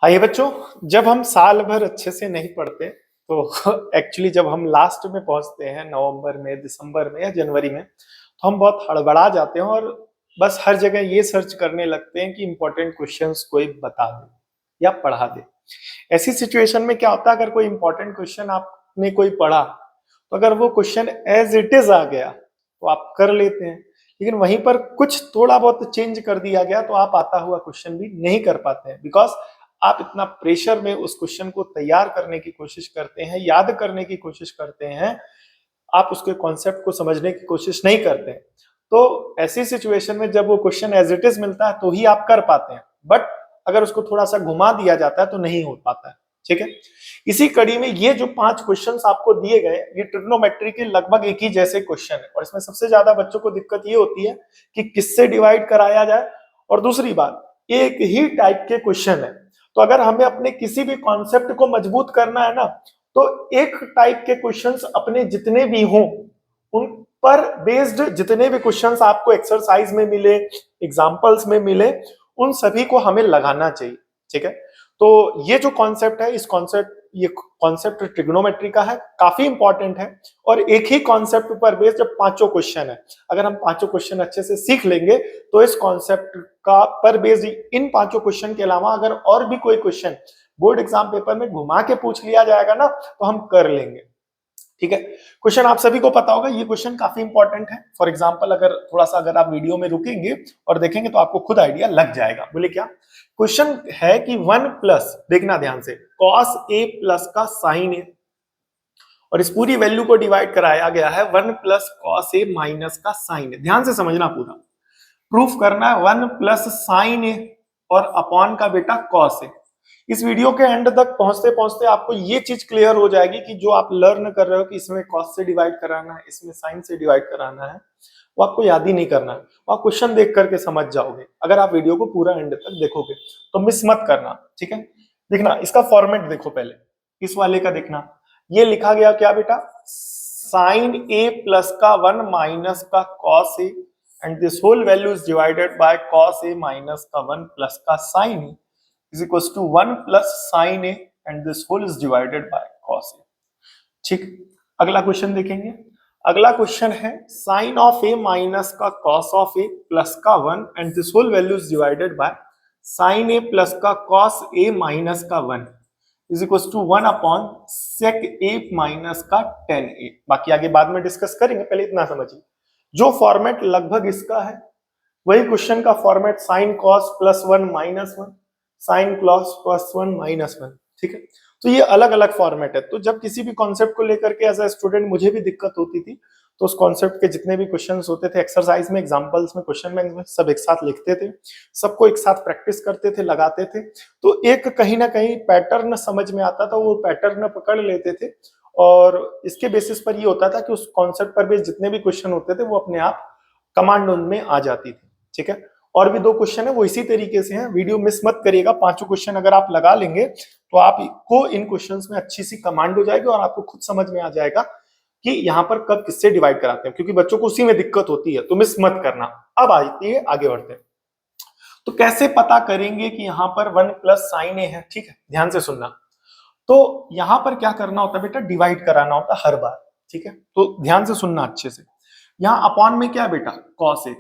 आइए बच्चों, जब हम साल भर अच्छे से नहीं पढ़ते तो एक्चुअली जब हम लास्ट में पहुंचते हैं नवंबर में, दिसंबर में या जनवरी में, तो हम बहुत हड़बड़ा जाते हैं और बस हर जगह ये सर्च करने लगते हैं कि इंपॉर्टेंट क्वेश्चंस कोई बता दे या पढ़ा दे। ऐसी सिचुएशन में क्या होता है, अगर कोई इंपॉर्टेंट क्वेश्चन आपने कोई पढ़ा तो अगर वो क्वेश्चन एज इट इज आ गया तो आप कर लेते हैं, लेकिन वहीं पर कुछ थोड़ा बहुत चेंज कर दिया गया तो आप आता हुआ क्वेश्चन भी नहीं कर पाते हैं, बिकॉज आप इतना प्रेशर में उस क्वेश्चन को तैयार करने की कोशिश करते हैं, याद करने की कोशिश करते हैं, आप उसके कॉन्सेप्ट को समझने की कोशिश नहीं करते हैं। तो ऐसी सिचुएशन में जब वो क्वेश्चन एज इट इज मिलता है तो ही आप कर पाते हैं, बट अगर उसको थोड़ा सा घुमा दिया जाता है तो नहीं हो पाता है। ठीक है, इसी कड़ी में ये जो 5 क्वेश्चंस आपको दिए गए, ये ट्रिग्नोमेट्री के लगभग एक ही जैसे क्वेश्चन है, और इसमें सबसे ज्यादा बच्चों को दिक्कत ये होती है कि किससे डिवाइड कराया जाए, और दूसरी बात एक ही टाइप के क्वेश्चन है। तो अगर हमें अपने किसी भी कॉन्सेप्ट को मजबूत करना है ना, तो एक टाइप के क्वेश्चंस अपने जितने भी हों उन पर बेस्ड जितने भी क्वेश्चंस आपको एक्सरसाइज में मिले, एग्जांपल्स में मिले, उन सभी को हमें लगाना चाहिए। ठीक है, तो ये जो कॉन्सेप्ट है, ये कॉन्सेप्ट ट्रिग्नोमेट्री का है, काफी इंपॉर्टेंट है, और एक ही कॉन्सेप्ट पर बेस्ड जब पांचों क्वेश्चन है, अगर हम पांचों क्वेश्चन अच्छे से सीख लेंगे तो इस कॉन्सेप्ट का पर बेस्ड इन पांचों क्वेश्चन के अलावा अगर और भी कोई क्वेश्चन बोर्ड एग्जाम पेपर में घुमा के पूछ लिया जाएगा ना, तो हम कर लेंगे। ठीक है, क्वेश्चन आप सभी को पता होगा, ये क्वेश्चन काफी इंपॉर्टेंट है। फॉर एग्जांपल अगर आप वीडियो में रुकेंगे और देखेंगे तो आपको खुद आइडिया लग जाएगा। बोले क्या क्वेश्चन है कि 1 प्लस, देखना ध्यान से, कॉस ए प्लस का साइन ए, और इस पूरी वैल्यू को डिवाइड कराया गया है 1 प्लस कॉस ए माइनस का साइन ए। ध्यान से समझना, पूरा प्रूफ करना है 1 प्लस साइन ए और अपॉन का बेटा कॉस ए। इस वीडियो के एंड तक पहुंचते पहुंचते आपको ये चीज क्लियर हो जाएगी कि जो आप लर्न कर रहे हो कि इसमें कॉस से डिवाइड कराना है, इसमें साइन से डिवाइड कराना है, वो आपको याद ही नहीं करना है, वो आप क्वेश्चन देख करके समझ जाओगे अगर आप वीडियो को पूरा एंड तक देखोगे। तो मिस मत करना। ठीक है, देखना इसका फॉर्मेट देखो, पहले इस वाले का देखना, ये लिखा गया क्या बेटा, साइन ए प्लस का 1 माइनस का cos A, and this whole value is divided by cos A minus का 1 प्लस का sine A is equals to 1 plus sin a and this whole is divided by cos a। ठीक, अगला question देखेंगे। अगला question है sine of A minus का cos of A plus का 1 and this whole value is divided by sine A plus का cos ए minus का 1 is equal to 1 upon sec A minus का टेन ए। बाकी आगे बाद में डिस्कस करेंगे, पहले इतना समझिए। जो फॉर्मेट लगभग इसका है वही क्वेश्चन का format sine cos plus 1 minus 1, sine plus 1 minus 1। ठीक है, तो ये अलग अलग फॉर्मेट है। तो जब किसी भी कॉन्सेप्ट को लेकर के एज अ स्टूडेंट मुझे भी दिक्कत होती थी, तो उस कॉन्सेप्ट के जितने भी क्वेश्चंस होते थे एक्सरसाइज में, एग्जांपल्स में, क्वेश्चन बैंक में, सब एक साथ लिखते थे, सबको एक साथ प्रैक्टिस करते थे, लगाते थे, तो एक कहीं ना कहीं पैटर्न समझ में आता था, वो पैटर्न पकड़ लेते थे, और इसके बेसिस पर ये होता था कि उस कॉन्सेप्ट पर भी जितने भी क्वेश्चन होते थे वो अपने आप कमांड में आ जाती थी। ठीक है, और भी 2 क्वेश्चन है वो इसी तरीके से हैं, वीडियो मिस मत करिएगा। 5 क्वेश्चन अगर आप लगा लेंगे तो आपको इन क्वेश्चंस में अच्छी सी कमांड हो जाएगी और आपको खुद समझ में आ जाएगा कि यहाँ पर कब किससे डिवाइड कराते हैं, क्योंकि बच्चों को उसी में दिक्कत होती है, तो मिस मत करना। अब आती है, आगे बढ़ते हैं। तो कैसे पता करेंगे कि यहाँ पर 1 प्लस साइन ए है। ठीक है, ध्यान से सुनना। तो यहाँ पर क्या करना होता है बेटा, डिवाइड कराना होता है हर बार। ठीक है, तो ध्यान से सुनना अच्छे से। यहाँ अपॉन में क्या है बेटा, कॉस ए।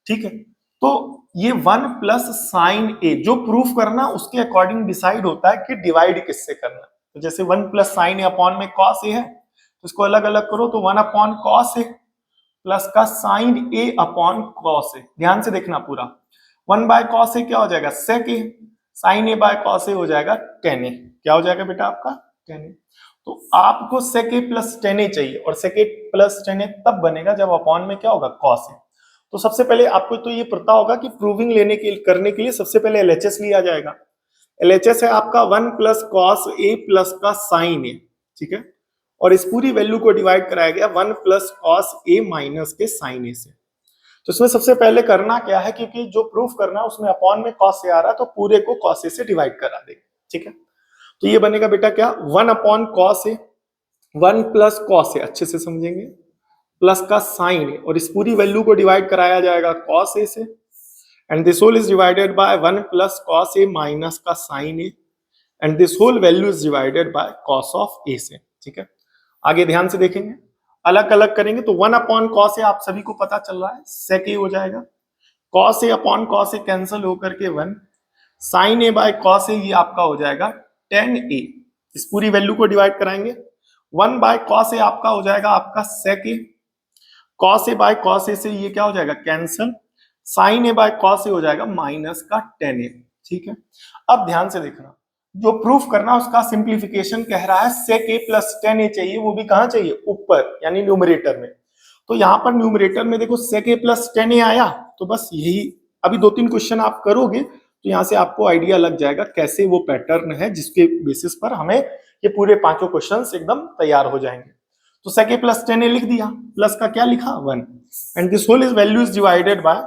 ठीक है, तो ये 1 प्लस साइन ए जो प्रूफ करना उसके अकॉर्डिंग डिसाइड होता है कि डिवाइड किससे करना। तो जैसे 1 प्लस साइन ए अपॉन में कॉस ए है, तो इसको अलग अलग करो, तो 1 अपॉन कॉस ए प्लस का साइन ए अपॉन कॉस ए। ध्यान से देखना पूरा, 1 बाय कॉस ए क्या हो जाएगा, sec a, sine a by cos a हो जाएगा टेन ए। क्या हो जाएगा बेटा आपका, टेन ए। तो आपको सेक ए प्लस टेन ए चाहिए, और सेक ए प्लस टेन ए तब बनेगा जब अपॉन में क्या होगा, कॉस ए। तो सबसे पहले आपको तो ये पता होगा कि प्रूविंग करने के लिए सबसे पहले एलएचएस लिया जाएगा। एलएचएस है आपका 1 प्लस कॉस ए प्लस का साइन ए। ठीक है, और इस पूरी वैल्यू को डिवाइड कराया गया 1 प्लस कॉस ए माइनस के साइन ए से। तो इसमें सबसे पहले करना क्या है, क्योंकि जो प्रूफ करना है उसमें अपॉन में कॉस ए आ रहा है, तो पूरे को कॉस ए से डिवाइड करा देंगे। ठीक है, तो ये बनेगा बेटा क्या, 1 upon cos a, 1 plus cos ए, अच्छे से समझेंगे, प्लस का साइन ए, और इस पूरी वैल्यू को डिवाइड कराया जाएगा कॉस ए से, and this whole is divided by 1 plus cos A minus का sine a, and this whole value is divided by cos of a से। ठीक है, आगे ध्यान से देखेंगे, अलग अलग करेंगे तो 1 अपॉन कॉस ए आप सभी को पता चल रहा है सेक ए हो जाएगा, कॉस ए अपॉन कॉस ए कैंसिल होकर के 1, साइन ए बाय कॉस ए ये आपका हो जाएगा tan ए, इस पूरी वैल्यू को डिवाइड कराएंगे, 1 बाय कॉस ए आपका हो जाएगा आपका sec a, cos a by cos a से ये क्या हो जाएगा cancel, sine a by cos a हो जाएगा माइनस का tan ए। ठीक है, अब ध्यान से देखना, जो प्रूफ करना उसका सिंप्लीफिकेशन कह रहा है सेक ए प्लस tan ए चाहिए, वो भी कहां चाहिए ऊपर यानी न्यूमरेटर में। तो यहां पर न्यूमरेटर में देखो सेक ए प्लस tan ए आया, तो बस यही अभी 2-3 क्वेश्चन आप करोगे तो यहां से आपको आइडिया लग जाएगा कैसे वो पैटर्न है जिसके बेसिस पर हमें ये पूरे पांचों क्वेश्चंस एकदम तैयार हो जाएंगे। तो सेक ए प्लस tan ए लिख दिया, प्लस का क्या लिखा 1, and this whole is value is divided by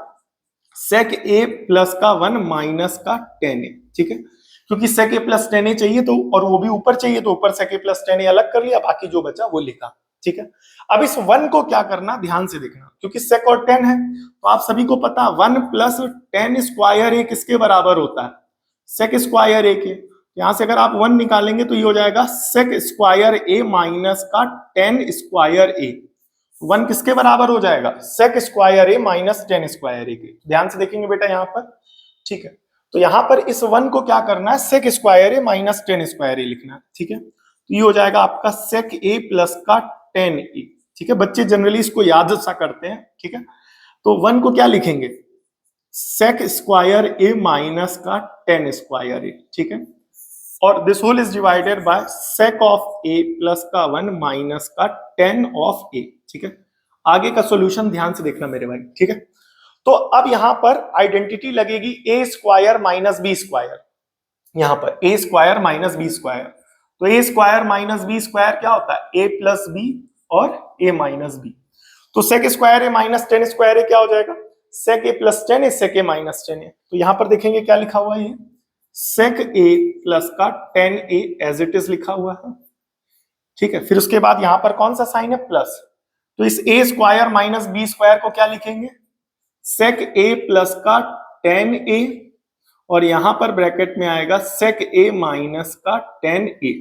sec A plus का 1 माइनस का tan ए। ठीक है, क्योंकि सेक ए प्लस tan ए चाहिए तो, और वो भी ऊपर चाहिए तो ऊपर सेक ए प्लस tan ए अलग कर लिया, बाकी जो बचा वो लिखा। ठीक है, अब इस 1 को क्या करना ध्यान से देखना, क्योंकि सेक और tan है तो आप सभी को पता 1 प्लस tan स्क्वायर ए किसके बराबर होता है सेक स्क्वायर ए के। यहां से अगर आप 1 निकालेंगे तो ये हो जाएगा सेक स्क्वायर ए माइनस का tan स्क्वायर ए। 1 किसके बराबर हो जाएगा सेक square A minus tan square ए के। ध्यान से देखेंगे बेटा यहाँ पर। ठीक है, तो यहां पर इस 1 को क्या करना है सेक square A minus tan square ए लिखना है। ठीक है, तो ये हो जाएगा आपका सेक ए प्लस का tan ए। ठीक है, बच्चे जनरली इसको याद सा करते हैं। ठीक है, तो 1 को क्या लिखेंगे सेक स्क्वायर ए माइनस का tan स्क्वायर ए। ठीक है, और this whole is divided by sec of A plus का 1 माइनस का tan ऑफ ए। ठीक है, आगे का सॉल्यूशन ध्यान से देखना मेरे भाई। ठीक है, तो अब यहां पर आइडेंटिटी लगेगी ए स्क्वायर माइनस बी स्क्वायर, यहां पर ए स्क्वायर माइनस बी स्क्वायर। तो ए स्क्वायर माइनस बी स्क्वायर क्या होता है ए प्लस बी और ए माइनस बी। तो sec square A minus tan square A क्या हो जाएगा sec A plus tan A sec A minus tan A. तो यहां पर देखेंगे क्या लिखा हुआ है ये सेक ए प्लस का tan A as it is लिखा हुआ है। ठीक है, फिर उसके बाद यहां पर कौन सा साइन है प्लस, तो इस ए स्क्वायर माइनस बी स्क्वायर को क्या लिखेंगे सेक ए प्लस का tan ए, और यहां पर ब्रैकेट में आएगा सेक ए माइनस का tan ए,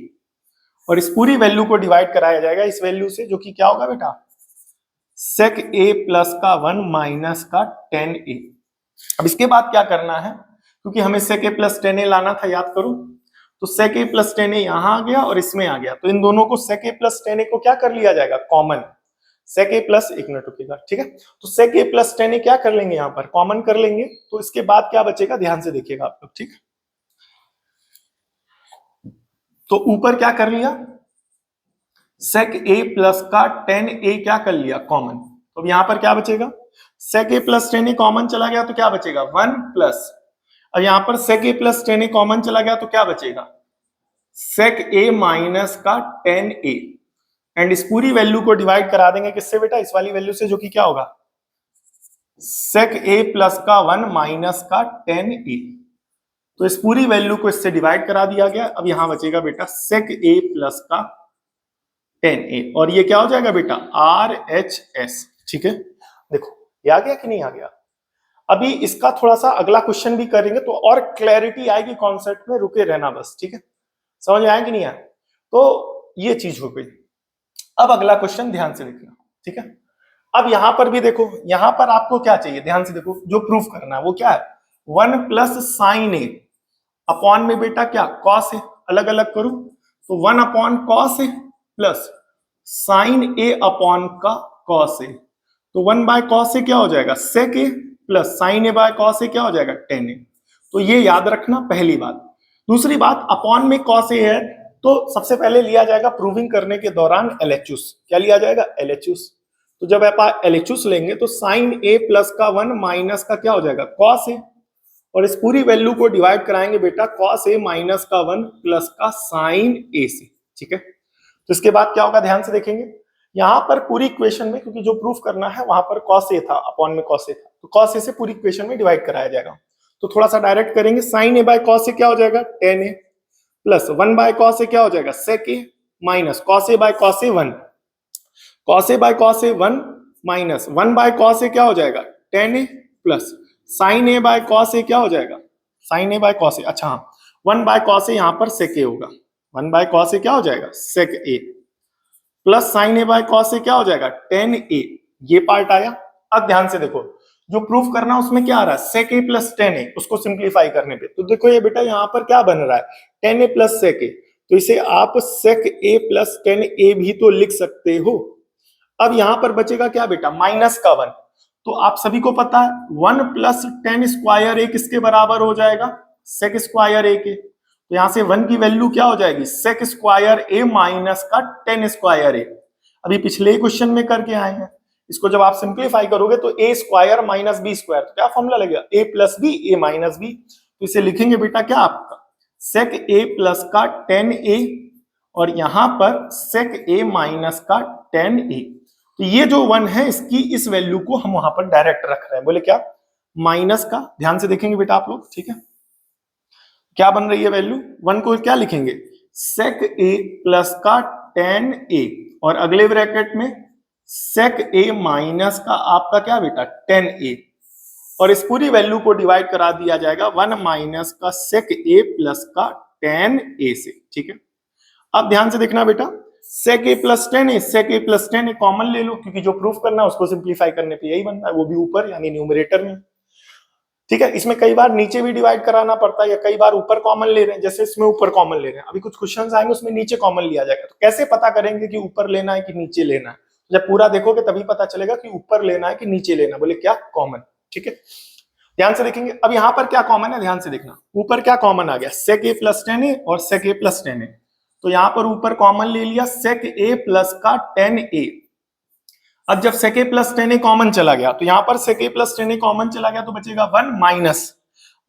और इस पूरी वैल्यू को डिवाइड कराया जाएगा इस वैल्यू से, जो कि क्या होगा बेटा सेक ए प्लस का 1 माइनस का tan ए। अब इसके बाद क्या करना है, क्योंकि हमें सेक ए प्लस tan ए लाना था, याद करो, तो सेक ए प्लस tan ए यहां आ गया और इसमें आ गया, तो इन दोनों को सेक ए प्लस tan ए को क्या कर लिया जाएगा कॉमन, सेक ए प्लस, एक मिनट रुकिएगा। ठीक है, तो सेक ए प्लस tan ए क्या कर लेंगे यहां पर कॉमन कर लेंगे, तो इसके बाद क्या बचेगा ध्यान से देखिएगा आप लोग। ठीक, तो ऊपर क्या कर लिया सेक ए प्लस का tan ए क्या कर लिया कॉमन, तो यहां पर क्या बचेगा सेक ए प्लस tan ए कॉमन चला गया तो क्या बचेगा 1 प्लस, अब यहां पर सेक ए प्लस tan ए कॉमन चला गया तो क्या बचेगा सेक ए माइनस का tan ए, एंड इस पूरी वैल्यू को डिवाइड करा देंगे किससे बेटा इस वाली वैल्यू से, जो कि क्या होगा सेक ए प्लस का 1 माइनस का tan ए। तो इस पूरी वैल्यू को इससे डिवाइड करा दिया गया। अब यहां बचेगा बेटा सेक ए प्लस का tan ए, और ये क्या हो जाएगा बेटा RHS। ठीक है, देखो ये आ गया कि नहीं आ गया। अभी इसका थोड़ा सा अगला क्वेश्चन भी करेंगे तो और क्लैरिटी आएगी कॉन्सेप्ट में, रुके रहना बस। ठीक है, समझ में आया कि नहीं आया, तो ये चीज हो गई। अब अगला क्वेश्चन ध्यान से देखना। ठीक है, अब यहां पर भी देखो, यहां पर आपको क्या चाहिए ध्यान से देखो, जो प्रूफ करना है वो क्या है 1 प्लस साइन ए अपॉन में बेटा क्या कॉस ए, अलग अलग करूं तो 1 upon cos A plus sine a upon का कॉस ए, तो 1 बाय कॉस ए क्या हो जाएगा sec A plus sine a by cos a क्या हो जाएगा tan ए। तो ये याद रखना पहली बात। दूसरी बात अपॉन में कॉस ए है तो सबसे पहले लिया जाएगा प्रूविंग करने के दौरान LHS, क्या लिया जाएगा LHS। तो जब आप LHS लेंगे तो साइन ए प्लस का 1 माइनस का क्या हो जाएगा कॉस ए, और इस पूरी वैल्यू को डिवाइड कराएंगे बेटा कॉस ए माइनस का 1 प्लस का साइन ए से। ठीक है, तो इसके बाद क्या होगा ध्यान से देखेंगे, यहां पर पूरी इक्वेशन में क्योंकि जो प्रूफ करना है वहां पर कॉस ए था अपॉन में कॉस ए था, तो कॉस ए से पूरी इक्वेशन में डिवाइड कराया जाएगा। तो थोड़ा सा डायरेक्ट करेंगे, sine a by cos a क्या हो जाएगा tan a plus 1 by cos a क्या हो जाएगा sec A minus cos a by cos a 1, cos a by cos a 1 minus 1 by cos a क्या हो जाएगा tan a plus sine a by cos a क्या हो जाएगा sine a by cos a. अच्छा हाँ, 1 बाय कॉस ए यहाँ पर सेक ए होगा, 1 बाय कॉस ए क्या हो जाएगा, sec A, plus sine a by cos a क्या हो जाएगा, टेन ए। ये पार्ट आया। अब ध्यान से देखो, जो प्रूफ करना है उसमें क्या आ रहा है, सेक ए प्लस टेन ए, उसको सिंप्लीफाई करने पे तो देखो ये बेटा यहाँ पर क्या बन रहा है, टेन ए प्लस सेक ए, तो इसे आप सेक ए प्लस टेन ए भी तो लिख सकते हो। अब यहां पर बचेगा क्या बेटा, माइनस का 1, तो आप सभी को पता है 1 प्लस टेन स्क्वायर ए किसके बराबर हो जाएगा, सेक स्क्वायर ए के, तो यहां से 1 की वैल्यू क्या हो जाएगी, सेक स्क्वायर ए माइनस का टेन स्क्वायर ए। अभी पिछले क्वेश्चन में करके आए हैं, इसको जब आप सिंप्लीफाई करोगे तो ए स्क्वायर माइनस बी स्क्वायर, तो क्या फॉर्मूला लगेगा, ए प्लस बी ए माइनस बी, तो इसे लिखेंगे बेटा क्या आपका सेक ए प्लस का टेन ए और यहां पर सेक ए माइनस का टेन ए। तो ये जो 1 है इसकी इस वैल्यू को हम वहां पर डायरेक्ट रख रहे हैं, बोले क्या, माइनस का, ध्यान से देखेंगे बेटा आप लोग, ठीक है, क्या बन रही है वैल्यू, 1 को क्या लिखेंगे, सेक ए प्लस का टेन ए और अगले ब्रैकेट में सेक ए माइनस का आपका क्या बेटा, टेन ए, और इस पूरी वैल्यू को डिवाइड करा दिया जाएगा 1 माइनस का सेक ए प्लस का टेन ए से, ठीक है। अब ध्यान से देखना बेटा, सेक ए प्लस टेन ए, सेक ए प्लस टेन ए कॉमन ले लो, क्योंकि जो प्रूफ करना है उसको सिंप्लीफाई करने पे यही बनना है, वो भी ऊपर यानी न्यूमरेटर में, ठीक है। इसमें कई बार नीचे भी डिवाइड कराना पड़ता है या कई बार ऊपर कॉमन ले रहे हैं, जैसे इसमें ऊपर कॉमन ले रहे हैं, अभी कुछ क्वेश्चंस आएंगे उसमें नीचे कॉमन लिया जाएगा, तो कैसे पता करेंगे कि ऊपर लेना है कि नीचे लेना है, जब पूरा देखोगे तभी पता चलेगा कि ऊपर लेना है कि नीचे लेना, बोले क्या, कॉमन, ठीक है। ध्यान से देखेंगे, अब यहां पर क्या कॉमन है, ध्यान से देखना, ऊपर क्या कॉमन आ गया, सेक ए प्लस टेन ए और सेक ए प्लस टेन ए, तो यहां पर ऊपर कॉमन ले लिया सेक ए प्लस का टेन ए। अब जब सेक ए प्लस टेन ए कॉमन चला गया तो यहां पर सेक ए प्लस टेन ए कॉमन चला गया तो बचेगा 1 माइनस,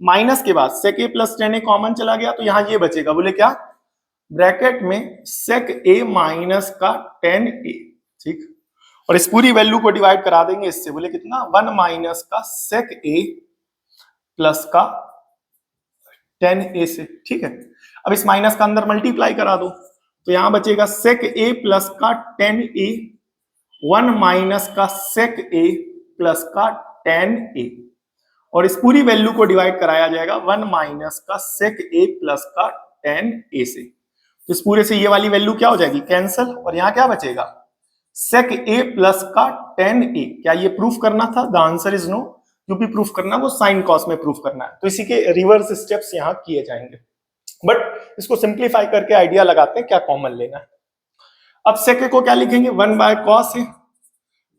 माइनस के बाद सेक ए प्लस टेन ए कॉमन चला गया तो यहां ये बचेगा, बोले क्या, ब्रैकेट में सेक ए माइनस का टेन ए, ठीक, और इस पूरी वैल्यू को डिवाइड करा देंगे इससे, बोले कितना, 1 माइनस का सेक ए प्लस का टेन ए से, ठीक है। अब इस माइनस का अंदर मल्टीप्लाई करा दो तो यहां बचेगा सेक ए प्लस का टेन ए, 1 माइनस का सेक ए प्लस का टेन ए, और इस पूरी वैल्यू को डिवाइड कराया जाएगा 1 माइनस का सेक ए प्लस का टेन ए से, तो इस पूरे से ये वाली वैल्यू क्या हो जाएगी, कैंसल, और यहां क्या बचेगा, सेक ए प्लस का टेन ए। क्या ये प्रूफ करना था, द आंसर इज नो, जो भी प्रूफ करना वो साइन कॉस में प्रूफ करना है, तो इसी के रिवर्स स्टेप्स यहां किए जाएंगे, बट इसको सिंप्लीफाई करके आइडिया लगाते हैं क्या कॉमन लेना है। अब सेक ए को क्या लिखेंगे, 1 बाय कॉस ए,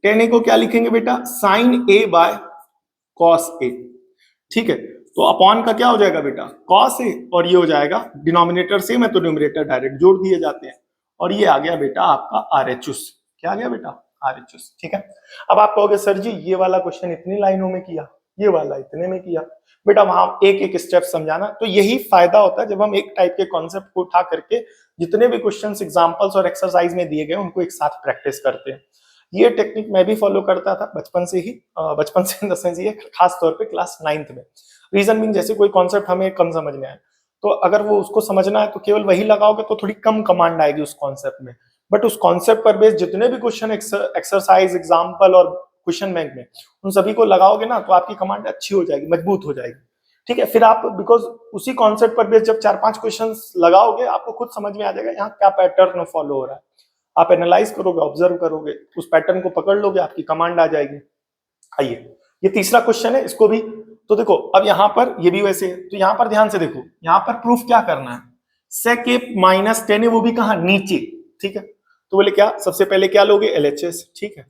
टेन ए को क्या लिखेंगे बेटा, साइन ए बाय कॉस ए, ठीक है, तो अपॉन का क्या हो जाएगा बेटा, कॉस ए, और ये हो जाएगा डिनोमिनेटर सेम है तो न्यूमरेटर डायरेक्ट जोड़ दिए जाते हैं, और ये आ गया बेटा आपका आरएचएस, क्या आ गया बेटा, आरएचएस, ठीक है। अब आप कहोगे सर जी ये वाला क्वेश्चन इतनी लाइनों में किया, ये वाला इतने में किया, बेटा वहां एक एक स्टेप समझाना, तो यही फायदा होता है जब हम एक टाइप के कॉन्सेप्ट को उठा करके जितने भी क्वेश्चंस एग्जांपल्स और एक्सरसाइज में दिए गए उनको एक साथ प्रैक्टिस करते हैं। ये टेक्निक मैं भी फॉलो करता था बचपन से ही, बचपन से इन द सेंस ये खास तौर पे क्लास 9th में, रीजन बीइंग जैसे कोई कॉन्सेप्ट हमें कम समझ में आए तो अगर वो उसको समझना है तो केवल वही लगाओगे तो थोड़ी कम कमांड आएगी उस कॉन्सेप्ट में, बट उस कॉन्सेप्ट पर बेस्ड जितने भी क्वेश्चन एक्सरसाइज एग्जाम्पल और क्वेश्चन बैंक में उन सभी को लगाओगे ना तो आपकी कमांड अच्छी हो जाएगी, मजबूत हो जाएगी, ठीक है। फिर आप बिकॉज उसी कॉन्सेप्ट पर बेस्ड जब 4-5 क्वेश्चंस लगाओगे आपको खुद समझ में आ जाएगा यहाँ क्या पैटर्न फॉलो हो रहा है, आप एनालाइज करोगे, ऑब्जर्व करोगे, उस पैटर्न को पकड़ लोगे, आपकी कमांड आ जाएगी। आइए ये तीसरा क्वेश्चन है, इसको भी तो देखो, अब यहाँ पर ये भी वैसे है, तो यहाँ पर ध्यान से देखो, यहाँ पर प्रूफ क्या करना है, सेक ए माइनस टेन है, वो भी कहाँ, नीचे, ठीक है, तो बोले क्या, सबसे पहले क्या लोगे, एलएचएस, ठीक है,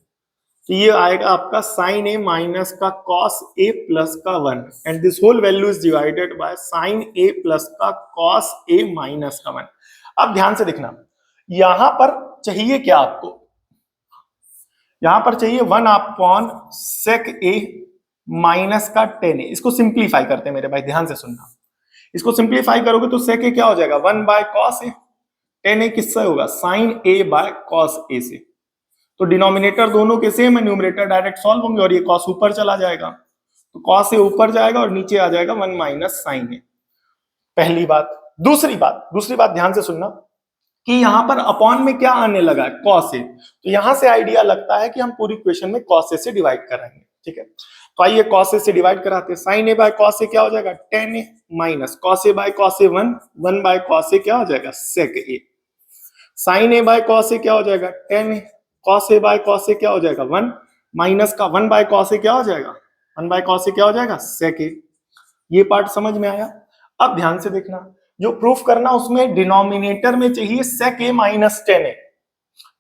तो ये आएगा आपका साइन ए माइनस का कॉस ए प्लस का 1 and this whole value is divided by sine A plus का कॉस ए माइनस का 1। अब ध्यान से देखना, यहां पर चाहिए क्या आपको, यहां पर चाहिए 1 अपॉन सेक ए माइनस का टेन ए, इसको सिंप्लीफाई करते हैं मेरे भाई, ध्यान से सुनना, इसको सिंप्लीफाई करोगे तो सेक ए क्या हो जाएगा, 1 बाय कॉस ए, टेन ए किससे होगा, sign a by cos a से, तो डिनोमिनेटर दोनों के सेम है, न्यूमरेटर डायरेक्ट सॉल्व होंगे और ये कॉस ऊपर चला जाएगा, तो कॉस से ऊपर जाएगा और नीचे आ जाएगा 1 माइनस साइन ए, पहली बात। दूसरी बात ध्यान से सुनना कि यहां पर अपॉन में क्या आने लगा है, कॉस ए, तो यहां से आइडिया लगता है कि हम पूरी इक्वेशन में कॉस ए से डिवाइड कराएंगे, ठीक है। तो आइए cos a से डिवाइड कराते हैं। sin a by cos a क्या हो जाएगा, tan a minus cos a by cos a 1 by cos a क्या हो जाएगा, sec a। sin a by cos a क्या हो जाएगा, tan a। cos a by cos a क्या हो जाएगा, 1 माइनस का 1 बाय cos a क्या हो जाएगा, 1 बाय cos a क्या हो जाएगा, sec a। ये पार्ट समझ में आया। अब ध्यान से देखना, जो प्रूफ करना उसमें डिनोमिनेटर में चाहिए sec a minus tan a,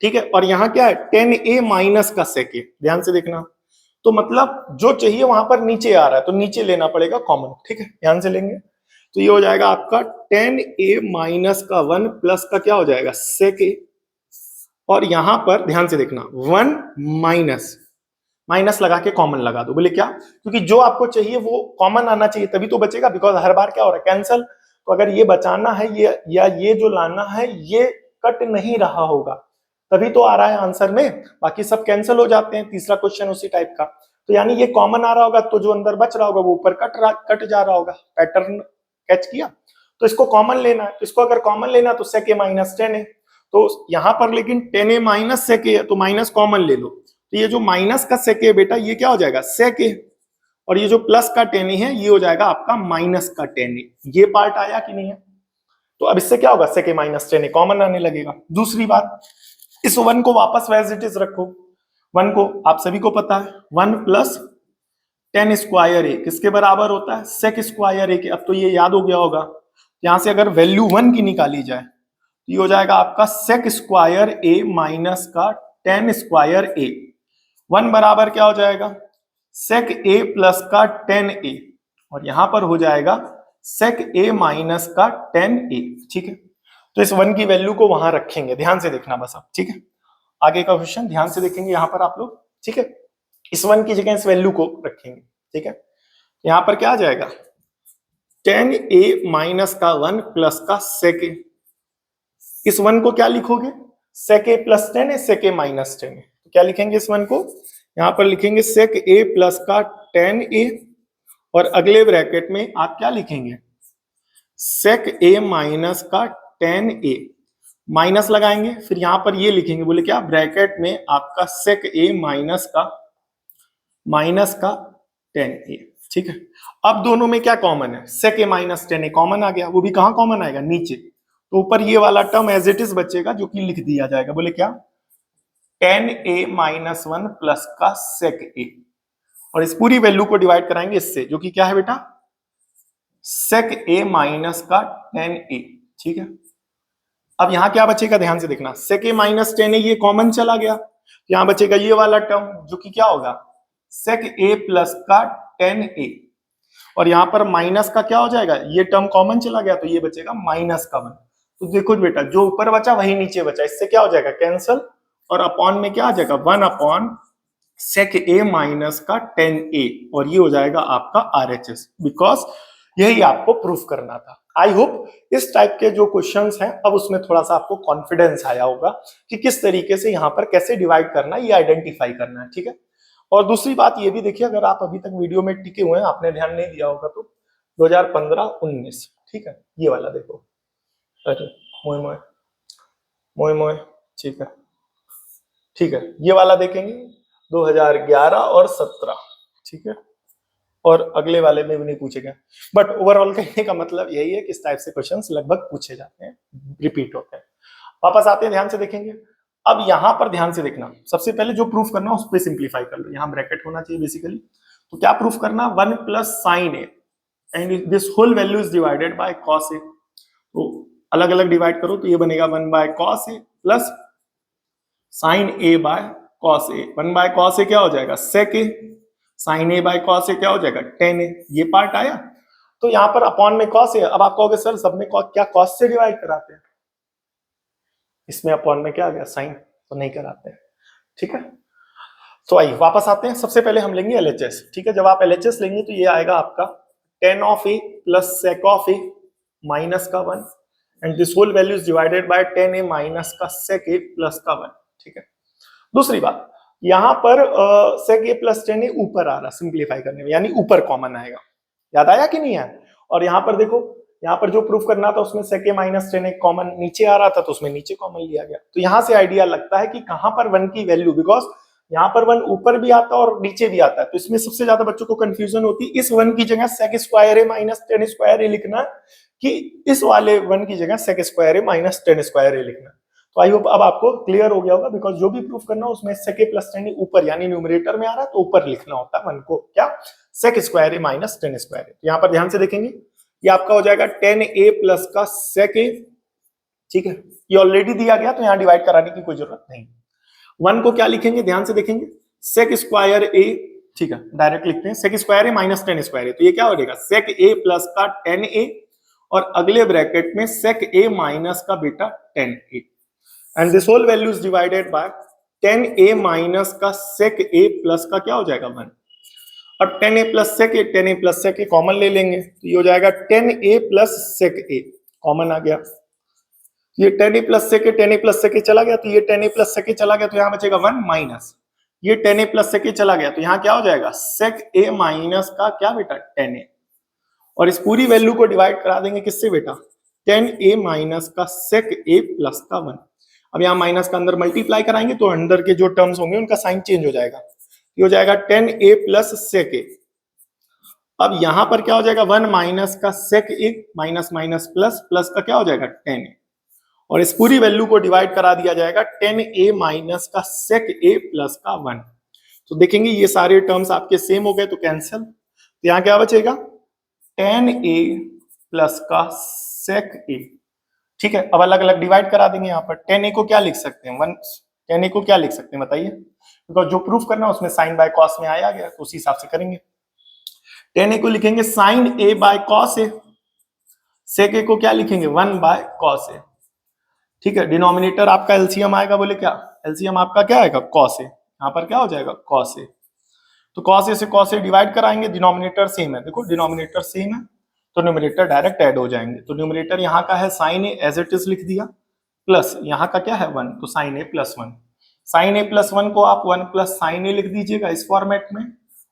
ठीक है, और यहाँ क्या है, tan a माइनस का sec a। ध्यान से देखना, तो मतलब जो चाहिए वहां पर नीचे आ रहा है तो नीचे लेना पड़ेगा कॉमन, ठीक है, ध्यान से लेंगे तो ये हो जाएगा आपका tan a माइनस का 1 प्लस का क्या हो जाएगा, sec a। और यहां पर ध्यान से देखना 1 माइनस माइनस लगा के कॉमन लगा दो। बोले क्या, क्योंकि जो आपको चाहिए वो कॉमन आना चाहिए तभी तो बचेगा, बिकॉज हर बार क्या हो रहा है, कैंसल। तो अगर ये बचाना है ये या ये जो लाना है ये कट नहीं रहा होगा तभी तो आ रहा है आंसर में, बाकी सब कैंसिल हो जाते हैं। तीसरा क्वेश्चन उसी टाइप का, तो यानी ये कॉमन आ रहा होगा तो जो अंदर बच रहा होगा वो ऊपर कट जा रहा होगा। पैटर्न कैच किया, तो इसको कॉमन लेना है, तो इसको अगर कॉमन लेना तो sec a minus tan a, तो यहां पर लेकिन tan a minus sec a है तो माइनस कॉमन ले लो, तो ये जो माइनस का sec a बेटा ये क्या हो जाएगा, sec a, और ये जो प्लस का tan a है ये हो जाएगा आपका माइनस का tan a। ये पार्ट आया कि नहीं है, तो अब इससे क्या होगा, sec a minus tan a common आने लगेगा। दूसरी बात, इस 1 को वापस एज इट इज रखो। 1 को आप सभी को पता है 1 प्लस tan स्क्वायर a किसके बराबर होता है, sec स्क्वायर a के। अब तो ये याद हो गया होगा, यहां से अगर वैल्यू 1 की निकाली जाए तो ये हो जाएगा आपका sec स्क्वायर a माइनस का tan स्क्वायर a। 1 बराबर क्या हो जाएगा, sec a प्लस का tan a, और यहां पर हो जाएगा sec a माइनस का tan a, ठीक है। तो इस 1 की वैल्यू को वहां रखेंगे, ध्यान से देखना बस अब, ठीक है। आगे का क्वेश्चन ध्यान से देखेंगे यहाँ पर आप लोग, ठीक है। इस 1 की जगह इस वैल्यू को रखेंगे, ठीक है। यहाँ पर क्या आ जाएगा, tan a माइनस का 1 प्लस का sec a। इस 1 को क्या लिखोगे, sec a plus tan a, sec a minus tan a। तो क्या लिखेंगे इस 1 को, यहाँ पर लिखेंगे sec a प्लस का tan a, और अगले ब्रैकेट में आप क्या लिखेंगे, sec a माइनस का tan a, माइनस लगाएंगे, फिर यहां पर ये लिखेंगे, बोले क्या, ब्रैकेट में आपका sec a माइनस का tan a, ठीक है। अब दोनों में क्या कॉमन है, sec a minus tan a common आ गया, वो भी कहां कॉमन आएगा, नीचे। तो ऊपर ये वाला टर्म एज इट इज बचेगा जो कि लिख दिया जाएगा, बोले क्या, tan a माइनस 1 प्लस का sec a, और इस पूरी वैल्यू को डिवाइड कराएंगे इससे, जो कि क्या है बेटा, sec a माइनस का tan a, ठीक है। अब यहां क्या बचेगा, ध्यान से देखना, sec a minus tan a ये कॉमन चला गया, यहां बचेगा ये वाला टर्म जो कि क्या होगा, sec a प्लस का tan a, और यहां पर माइनस का क्या हो जाएगा, ये टर्म कॉमन चला गया तो ये बचेगा माइनस का 1। तो देखो बेटा जो ऊपर बचा वही नीचे बचा, इससे क्या हो जाएगा कैंसल, और अपॉन में क्या आ जाएगा 1 अपॉन sec a माइनस का tan a, और ये हो जाएगा आपका RHS, बिकॉज यही आपको प्रूफ करना था। आई होप इस टाइप के जो क्वेश्चंस हैं अब उसमें थोड़ा सा आपको कॉन्फिडेंस आया होगा कि किस तरीके से यहाँ पर कैसे डिवाइड करना है, ये आइडेंटिफाई करना है, ठीक है। और दूसरी बात ये भी देखिए, अगर आप अभी तक वीडियो में टिके हुए हैं, आपने ध्यान नहीं दिया होगा तो 2015-19, ठीक है, ये वाला देखो, अरे मोए मोए मोए मोए, ठीक है, ठीक है, ये वाला देखेंगे 2011 और 17, ठीक है, और अगले वाले में भी नहीं पूछे गए, बट ओवरऑल कहने का मतलब यही है कि इस टाइप से क्वेश्चंस लगभग पूछे जाते हैं, रिपीट होते हैं। वापस आते हैं, ध्यान से देखेंगे। अब यहां पर ध्यान से देखना, सबसे पहले जो प्रूफ करना उस पर सिंप्लीफाई कर लो, यहाँ ब्रैकेट होना चाहिए बेसिकली। तो क्या प्रूफ करना, 1 plus sine a and this whole value is divided by cos a. तो अलग अलग डिवाइड करो तो ये बनेगा 1 by cos A plus sine a by cos a. 1 by cos a क्या हो जाएगा, sec a, sine a by cos a क्या हो जाएगा, टेन ए। ये पार्ट आया, तो यहाँ पर अपॉन में कॉस ए। अब आप कहोगे सर सब में क्या कॉस से डिवाइड कराते हैं, इसमें अपॉन में क्या आ गया, साइन, तो नहीं कराते हैं, ठीक है। तो आइए वापस आते हैं, सबसे पहले हम लेंगे एलएचएस, ठीक है। जब आप एलएचएस लेंगे तो ये आएगा आपका tan of A plus sec of A minus का 1 and this whole value is divided by tan A minus का सेक ए प्लस का 1, ठीक है। दूसरी बात, यहाँ पर सेक ए प्लस टेन ए ऊपर आ रहा सिंप्लीफाई करने में, यानी ऊपर कॉमन आएगा, याद आया कि नहीं आया। और यहाँ पर देखो, यहाँ पर जो प्रूफ करना था उसमें सेक ए माइनस टेन ए कॉमन नीचे आ रहा था तो उसमें नीचे कॉमन लिया गया। तो यहाँ से आइडिया लगता है कि कहाँ पर 1 की वैल्यू, बिकॉज यहाँ पर 1 ऊपर भी आता है और नीचे भी आता है, तो इसमें सबसे ज्यादा बच्चों को कंफ्यूजन होती है इस 1 की जगह सेक स्क्वायर ए माइनस 10 स्क्वायर ए लिखना कि इस वाले 1 की जगह सेक स्क्वायर ए माइनस 10 स्क्वायर ए लिखना। तो आई होप अब आपको क्लियर हो गया होगा, बिकॉज जो भी प्रूफ करना उसमें सेक ए प्लस 10 ऊपर यानी न्यूमरेटर में आ रहा है, तो ऊपर लिखना होता है 1 को क्या, सेक स्क्वायर ए माइनस 10 स्क्वायर ए। यहाँ पर ध्यान से देखेंगे ये आपका हो जाएगा 10a प्लस का सेक ए, ठीक है, ये ऑलरेडी दिया गया तो यहाँ डिवाइड कराने की कोई जरूरत नहीं। 1 को क्या लिखेंगे, ध्यान से देखेंगे, सेक स्क्वायर ए, ठीक है, डायरेक्ट लिखते हैं सेक स्क्वायर ए माइनस 10 स्क्वायर ए, तो ये क्या हो जाएगा सेक ए प्लस का 10a और अगले ब्रैकेट में सेक ए माइनस का बेटा 10a and this whole value is divided by 10a minus का सेक ए प्लस का क्या हो जाएगा 1 और 10a प्लस सेक ए कॉमन ले लेंगे तो ये हो जाएगा 10a प्लस सेक ए, कॉमन आ गया, ये 10a प्लस सेक ए चला गया तो ये 10a प्लस सेक ए चला गया तो यहाँ बचेगा 1 माइनस ये 10a प्लस सेक ए चला गया तो यहाँ क्या हो जाएगा सेक ए माइनस का क्या बेटा 10a और इस पूरी वैल्यू को डिवाइड करा देंगे किससे बेटा 10a माइनस का सेक ए प्लस का 1। अब यहाँ माइनस का अंदर मल्टीप्लाई कराएंगे तो अंदर के जो टर्म्स होंगे उनका साइन चेंज हो जाएगा, ये हो जाएगा 10a प्लस सेक ए। अब यहां पर क्या हो जाएगा 1 माइनस का सेक ए माइनस माइनस प्लस प्लस का क्या हो जाएगा 10a और इस पूरी वैल्यू को डिवाइड करा दिया जाएगा 10a माइनस का सेक ए प्लस का 1। तो देखेंगे ये सारे टर्म्स आपके सेम हो गए तो कैंसिल, तो यहाँ क्या बचेगा 10a प्लस का सेक ए, ठीक है। अब अलग अलग डिवाइड करा देंगे, यहाँ पर 10a को क्या लिख सकते हैं 10a को क्या लिख सकते हैं बताइए, बिकॉज जो प्रूफ करना है उसमें साइन बाय कॉस में आया गया तो उसी हिसाब से करेंगे। 10a को लिखेंगे sign a by cos A, sec ए को क्या लिखेंगे 1 बाय कॉस ए, ठीक है। डिनोमिनेटर आपका एलसीएम आएगा, बोले क्या एलसीएम आपका क्या आएगा कॉस ए, यहाँ पर क्या हो जाएगा कॉस ए, तो कॉस ए से कॉस ए डिवाइड कराएंगे, डिनोमिनेटर सेम है, देखो डिनोमिनेटर सेम है तो न्यूमरेटर डायरेक्ट ऐड हो जाएंगे, तो न्यूमरेटर यहाँ का है sine A as it is लिख दिया प्लस यहाँ का क्या है 1 तो sine A plus 1, sine A plus 1 को आप 1 प्लस साइन ए लिख दीजिएगा इस फॉर्मेट में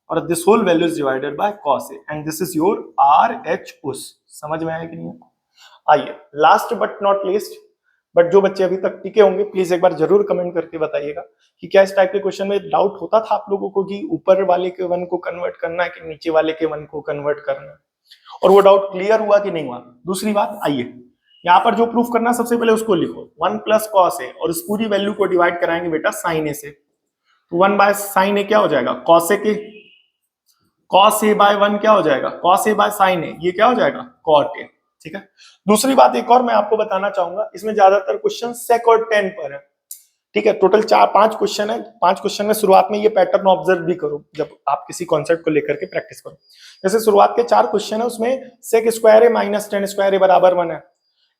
और this whole value is divided by cos A and this is your R H S. समझ में आया कि नहीं? आइए last but not least, but जो बच्चे अभी तक टिके होंगे प्लीज एक बार जरूर कमेंट करके बताइएगा कि क्या इस टाइप के क्वेश्चन में डाउट होता था आप लोगों को कि ऊपर वाले के 1 को कन्वर्ट करना है कि नीचे वाले के 1 को कन्वर्ट करना है, और वो डाउट क्लियर हुआ कि नहीं हुआ। दूसरी बात, आइए यहाँ पर जो प्रूफ करना सबसे पहले उसको लिखो 1 प्लस कॉस ए और इस पूरी वैल्यू को डिवाइड कराएंगे बेटा साइन ए से, तो 1 बाय साइन ए क्या हो जाएगा कॉस ए के, कॉस ए बाय 1 क्या हो जाएगा कॉस ए बाय साइन ए, ये क्या हो जाएगा कॉट ए, ठीक है। दूसरी बात एक और मैं आपको बताना चाहूंगा, इसमें ज्यादातर क्वेश्चन सेक और 10 पर है, ठीक है। टोटल 4-5 क्वेश्चन है, 5 क्वेश्चन में शुरुआत में ये पैटर्न ऑब्जर्व भी करो जब आप किसी कॉन्सेप्ट को लेकर के प्रैक्टिस करो। जैसे शुरुआत के 4 क्वेश्चन है उसमें सेक स्क्वायर ए माइनस 10 स्क्वायर ए बराबर 1 है,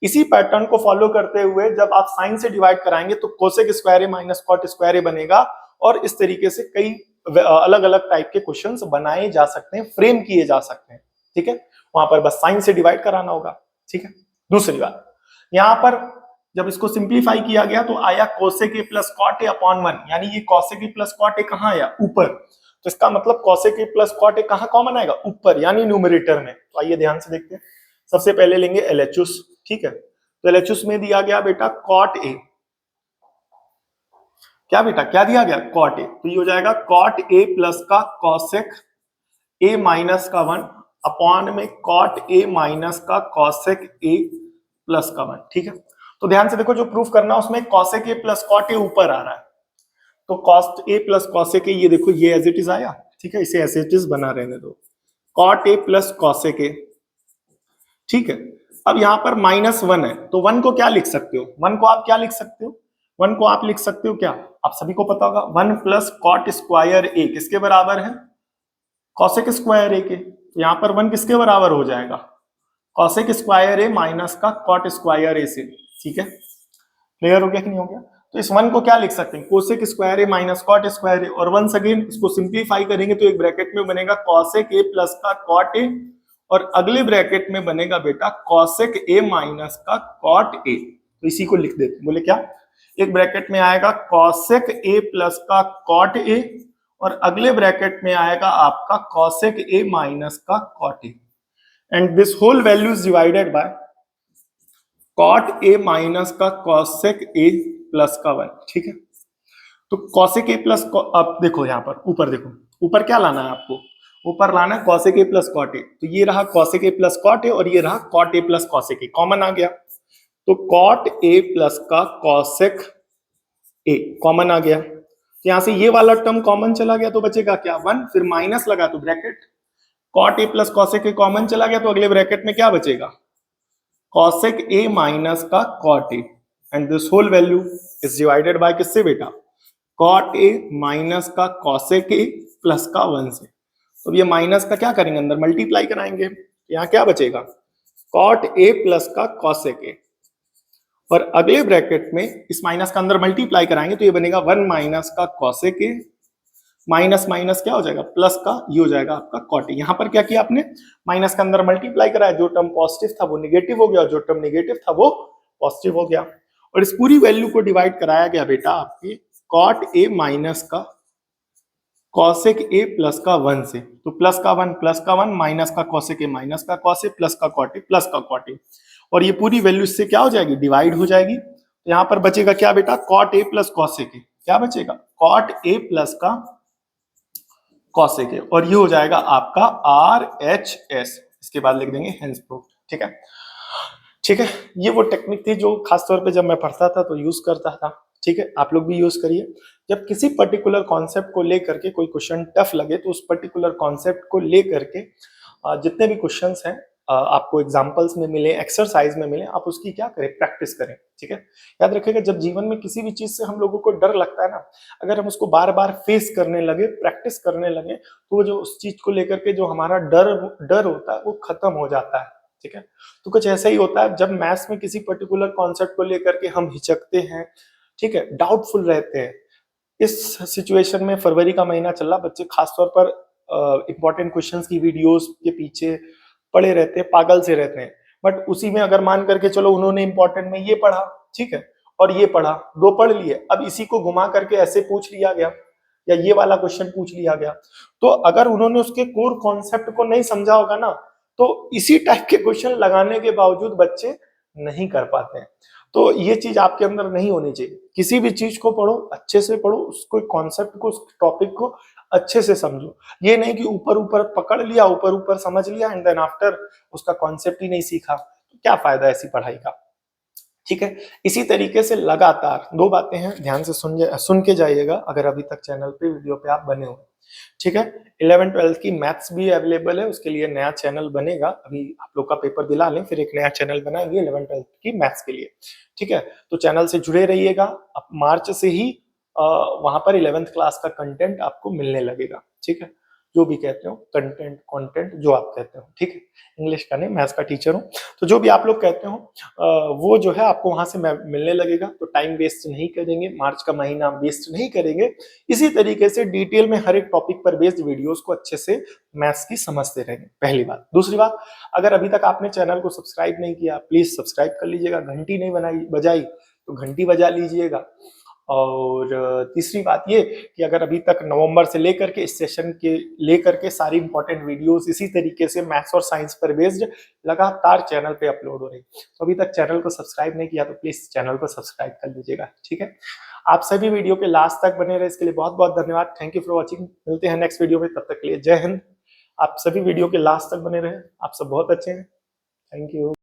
इसी पैटर्न को फॉलो करते हुए जब आप साइन से डिवाइड कराएंगे तो cosec square A minus cot square ए बनेगा और इस तरीके से कई अलग अलग टाइप के क्वेश्चंस बनाए जा सकते हैं, फ्रेम किए जा सकते हैं, ठीक है। वहां पर बस साइन से डिवाइड कराना होगा, ठीक है। दूसरी बात, यहाँ पर जब इसको सिंप्लीफाई किया गया तो आया cosec A plus cot A upon 1, यानी ये cosec A plus cot A कहाँ आया ऊपर, तो इसका मतलब cosec A plus cot A कहाँ कॉमन आएगा ऊपर यानी न्यूमरेटर में। तो आइए ध्यान से देखते हैं, सबसे पहले लेंगे एलएचएस, ठीक है। तो एलएचएस में दिया गया बेटा कॉट ए, क्या बेटा क्या दिया गया कॉट ए, तो ये हो जाएगा कॉट ए प्लस का कोसेक ए माइनस का 1 अपॉन में कॉट ए माइनस का कोसेक ए प्लस का 1, ठीक है। तो ध्यान से देखो जो प्रूफ करना है उसमें cosec A plus cot A ऊपर आ रहा है, तो cot A plus cosec A, ये देखो ये एज इट इज आया, ठीक है, इसे एज इट इज बना रहने दो, cot A plus cosec A, ठीक है। अब यहाँ पर -1 है तो 1 को क्या लिख सकते हो, 1 को आप क्या लिख सकते हो, 1 को आप लिख सकते हो क्या, आप सभी को पता होगा 1 प्लस कॉट स्क्वायर ए किसके बराबर है कोसेक स्क्वायर ए के, तो यहाँ पर 1 किसके बराबर हो जाएगा कोसेक स्क्वायर ए माइनस का कॉट स्क्वायर ए से, ठीक है। क्लियर हो गया कि नहीं हो गया? तो इस 1 को क्या लिख सकते हैं cosec square A minus cot square ए, और वंस अगेन इसको सिंप्लीफाई करेंगे तो एक ब्रैकेट में बनेगा कोसेक ए प्लस का कॉट ए और अगले ब्रैकेट में बनेगा बेटा कोसेक ए माइनस का कॉट ए, तो इसी को लिख देते, बोले क्या एक ब्रैकेट में आएगा कोसेक ए प्लस का कॉट ए और अगले ब्रैकेट में आएगा आपका कोसेक ए माइनस का cot A and this whole value is divided by cot A minus का कोसेक ए प्लस का 1, ठीक है। तो cosec a प्लस, अब देखो यहाँ पर ऊपर देखो, ऊपर क्या लाना है आपको, ऊपर लाना है cosec a plus cot a। तो ये रहा cosec a plus cot a और ये रहा cot a plus cosec a, common आ गया। तो cot a प्लस का cosec a कॉमन आ गया। तो यहां से ये वाला टर्म कॉमन चला गया तो बचेगा क्या, 1, फिर माइनस लगा तो bracket, cot a plus cosec a common चला गया तो अगले ब्रैकेट में क्या बचेगा, cosec a माइनस का cot a, and this whole value is divided by किससे बेटा, cot a माइनस का cosec a प्लस का 1 से। तो ये माइनस का क्या करेंगे, अंदर मल्टीप्लाई कराएंगे, यहाँ क्या बचेगा, cot a प्लस का cosec a, और अगले ब्रैकेट में इस माइनस का अंदर मल्टीप्लाई कराएंगे तो ये बनेगा 1 माइनस का cosec a, माइनस माइनस क्या हो जाएगा, प्लस का, ये हो जाएगा आपका cot a। यहाँ पर क्या किया आपने, माइनस का अंदर मल्टीप्लाई कराया, जो टर्म पॉजिटिव था वो निगेटिव हो गया और जो टर्म निगेटिव था वो पॉजिटिव हो गया, और इस पूरी वैल्यू को डिवाइड कराया गया बेटा आपकी cot a माइनस का cosec a प्लस का 1 से। तो प्लस का 1 माइनस का cosec a माइनस का cos a प्लस का cot a प्लस का cot a, और ये पूरी वैल्यू इससे क्या हो जाएगी, डिवाइड हो जाएगी। तो यहाँ पर बचेगा क्या बेटा, cot a plus cosec a, क्या बचेगा, cot a प्लस का cosec a, और ये हो जाएगा आपका RHS, इसके बाद लिख देंगे हेंस प्रूफ। ठीक है, ठीक है, ये वो टेक्निक थी जो खासतौर पे जब मैं पढ़ता था तो यूज करता था। ठीक है, आप लोग भी यूज करिए। जब किसी पर्टिकुलर कॉन्सेप्ट को लेकर के कोई क्वेश्चन टफ लगे तो उस पर्टिकुलर कॉन्सेप्ट को लेकर के जितने भी क्वेश्चंस हैं आपको एग्जांपल्स में मिले, एक्सरसाइज में मिले, आप उसकी क्या करें, प्रैक्टिस करें। ठीक है, याद रखिएगा जब जीवन में किसी भी चीज से हम लोगों को डर लगता है ना, अगर हम उसको बार बार फेस करने लगे, प्रैक्टिस करने लगे, तो वो जो उस चीज को लेकर के जो हमारा डर होता है वो खत्म हो जाता है। ठीक है, तो कुछ ऐसा ही होता है जब मैथ्स में किसी पर्टिकुलर कॉन्सेप्ट को लेकर के हम हिचकते हैं, ठीक है, डाउटफुल रहते हैं। इस सिचुएशन में फरवरी का महीना चल रहा, बच्चे खासतौर पर इंपॉर्टेंट क्वेश्चंस की वीडियोस के पीछे पड़े रहते हैं, पागल से रहते हैं। बट उसी में अगर मान करके चलो उन्होंने इंपॉर्टेंट में ये पढ़ा, ठीक है, और ये पढ़ा, दो पढ़ लिए, अब इसी को घुमा करके ऐसे पूछ लिया गया या ये वाला क्वेश्चन पूछ लिया गया, तो अगर उन्होंने उसके कोर कॉन्सेप्ट को नहीं समझा होगा ना, तो इसी टाइप के क्वेश्चन लगाने के बावजूद बच्चे नहीं कर पाते हैं। तो ये चीज आपके अंदर नहीं होनी चाहिए। किसी भी चीज को पढ़ो, अच्छे से पढ़ो, उसको कॉन्सेप्ट को, उस टॉपिक को अच्छे से समझो। ये नहीं कि ऊपर ऊपर पकड़ लिया, ऊपर ऊपर समझ लिया एंड देन आफ्टर उसका कॉन्सेप्ट ही नहीं सीखा, तो क्या फायदा ऐसी पढ़ाई का। ठीक है, इसी तरीके से लगातार दो बातें हैं, ध्यान से सुन के जाइएगा अगर अभी तक चैनल पे, वीडियो पे आप बने हुए। ठीक है, 11th-12th की मैथ्स भी अवेलेबल है, उसके लिए नया चैनल बनेगा, अभी आप लोग का पेपर दिला लें फिर एक नया चैनल बनाएंगे 11th-12th की मैथ्स के लिए। ठीक है, तो चैनल से जुड़े रहिएगा। अब मार्च से ही वहां पर 11th क्लास का कंटेंट आपको मिलने लगेगा। ठीक है, जो भी कहते हो, कंटेंट कंटेंट जो आप कहते हो, ठीक है, इंग्लिश का नहीं, मैथ्स का टीचर हूँ, तो जो भी आप लोग कहते हो वो जो है आपको वहां से मिलने लगेगा। तो टाइम वेस्ट नहीं करेंगे, मार्च का महीना वेस्ट नहीं करेंगे, इसी तरीके से डिटेल में हर एक टॉपिक पर बेस्ड वीडियोस को अच्छे से मैथ्स की समझते रहेंगे। पहली बात। दूसरी बात, अगर अभी तक आपने चैनल को सब्सक्राइब नहीं किया, प्लीज सब्सक्राइब कर लीजिएगा, घंटी नहीं बजाई तो घंटी बजा लीजिएगा। और तीसरी बात ये कि अगर अभी तक नवंबर से लेकर के इस सेशन के लेकर के सारी इंपॉर्टेंट वीडियोस इसी तरीके से मैथ्स और साइंस पर बेस्ड लगातार चैनल पे अपलोड हो रही, तो अभी तक चैनल को सब्सक्राइब नहीं किया तो प्लीज चैनल को सब्सक्राइब कर लीजिएगा। ठीक है, आप सभी वीडियो के लास्ट तक बने रहे, इसके लिए बहुत बहुत धन्यवाद। Thank you for watching. मिलते हैं नेक्स्ट वीडियो में, तब तक के लिए जय हिंद। आप सभी वीडियो के लास्ट तक बने रहे, आप सब बहुत अच्छे हैं। Thank you.